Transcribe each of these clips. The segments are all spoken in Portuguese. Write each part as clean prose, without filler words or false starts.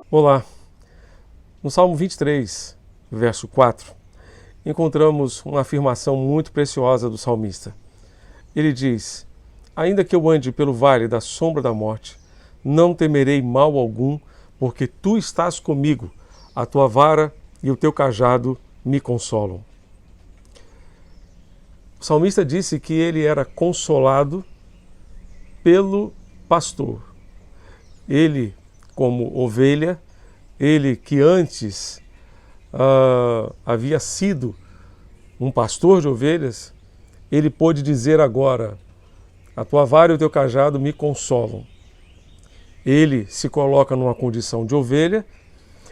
Olá, no Salmo 23, verso 4, encontramos uma afirmação muito preciosa do salmista. Ele diz: ainda que eu ande pelo vale da sombra da morte, não temerei mal algum, porque tu estás comigo, a tua vara e o teu cajado me consolam. O salmista disse que ele era consolado pelo pastor. Ele, como ovelha, ele que antes havia sido um pastor de ovelhas, ele pôde dizer agora: a tua vara e o teu cajado me consolam. Ele se coloca numa condição de ovelha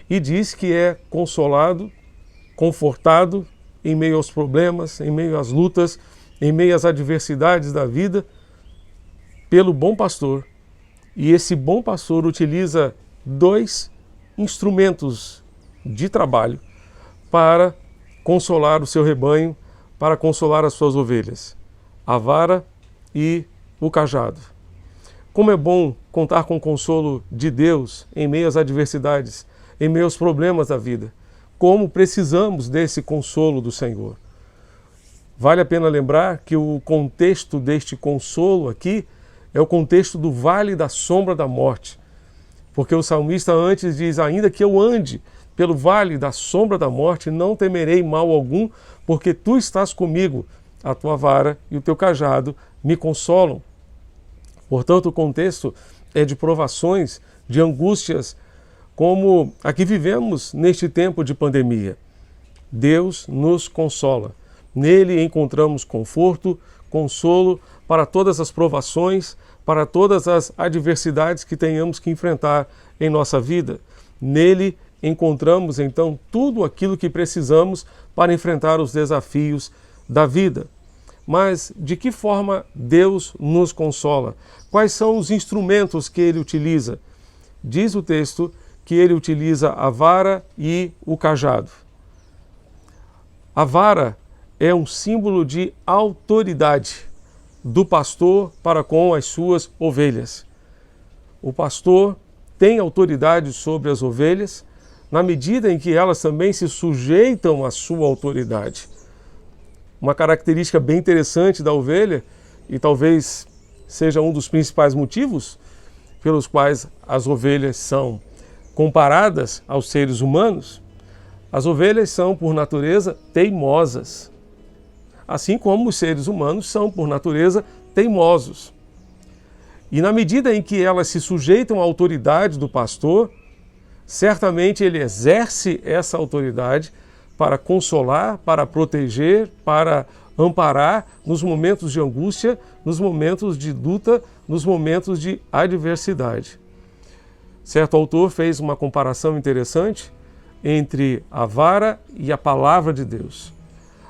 e diz que é consolado, confortado em meio aos problemas, em meio às lutas, em meio às adversidades da vida, pelo bom pastor. E esse bom pastor utiliza dois instrumentos de trabalho para consolar o seu rebanho, para consolar as suas ovelhas: a vara e o cajado. Como é bom contar com o consolo de Deus em meio às adversidades, em meio aos problemas da vida. Como precisamos desse consolo do Senhor. Vale a pena lembrar que o contexto deste consolo aqui é o contexto do vale da sombra da morte. Porque o salmista antes diz: ainda que eu ande pelo vale da sombra da morte, não temerei mal algum, porque tu estás comigo, a tua vara e o teu cajado me consolam. Portanto, o contexto é de provações, de angústias, como a que vivemos neste tempo de pandemia. Deus nos consola. Nele encontramos conforto, consolo para todas as provações, para todas as adversidades que tenhamos que enfrentar em nossa vida. Nele encontramos então tudo aquilo que precisamos para enfrentar os desafios da vida. Mas de que forma Deus nos consola? Quais são os instrumentos que Ele utiliza? Diz o texto que Ele utiliza a vara e o cajado. A vara é um símbolo de autoridade do pastor para com as suas ovelhas. O pastor tem autoridade sobre as ovelhas na medida em que elas também se sujeitam à sua autoridade. Uma característica bem interessante da ovelha, e talvez seja um dos principais motivos pelos quais as ovelhas são comparadas aos seres humanos, as ovelhas são, por natureza, teimosas. Assim como os seres humanos são, por natureza, teimosos. E na medida em que elas se sujeitam à autoridade do pastor, certamente ele exerce essa autoridade para consolar, para proteger, para amparar nos momentos de angústia, nos momentos de luta, nos momentos de adversidade. Certo autor fez uma comparação interessante entre a vara e a palavra de Deus.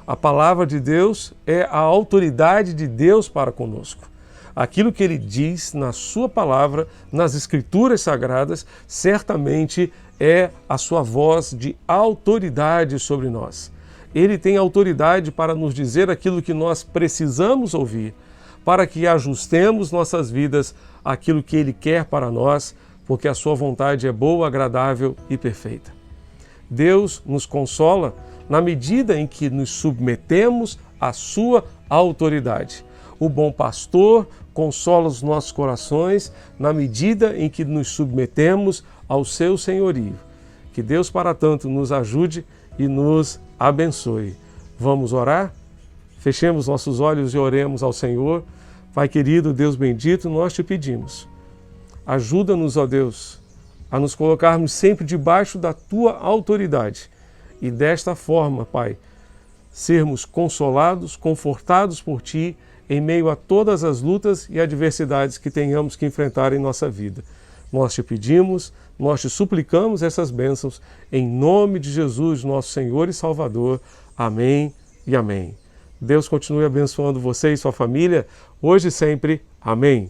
A palavra de Deus é a autoridade de Deus para conosco. Aquilo que Ele diz na sua palavra, nas Escrituras Sagradas, certamente é a sua voz de autoridade sobre nós. Ele tem autoridade para nos dizer aquilo que nós precisamos ouvir, para que ajustemos nossas vidas àquilo que Ele quer para nós, porque a sua vontade é boa, agradável e perfeita. Deus nos consola na medida em que nos submetemos à sua autoridade. O bom pastor consola os nossos corações na medida em que nos submetemos ao seu senhorio. Que Deus para tanto nos ajude e nos abençoe. Vamos orar? Fechemos nossos olhos e oremos ao Senhor. Pai querido, Deus bendito, nós te pedimos. Ajuda-nos, ó Deus, a nos colocarmos sempre debaixo da tua autoridade e desta forma, Pai, sermos consolados, confortados por ti em meio a todas as lutas e adversidades que tenhamos que enfrentar em nossa vida. Nós te pedimos, nós te suplicamos essas bênçãos em nome de Jesus, nosso Senhor e Salvador. Amém e amém. Deus continue abençoando você e sua família, hoje e sempre. Amém.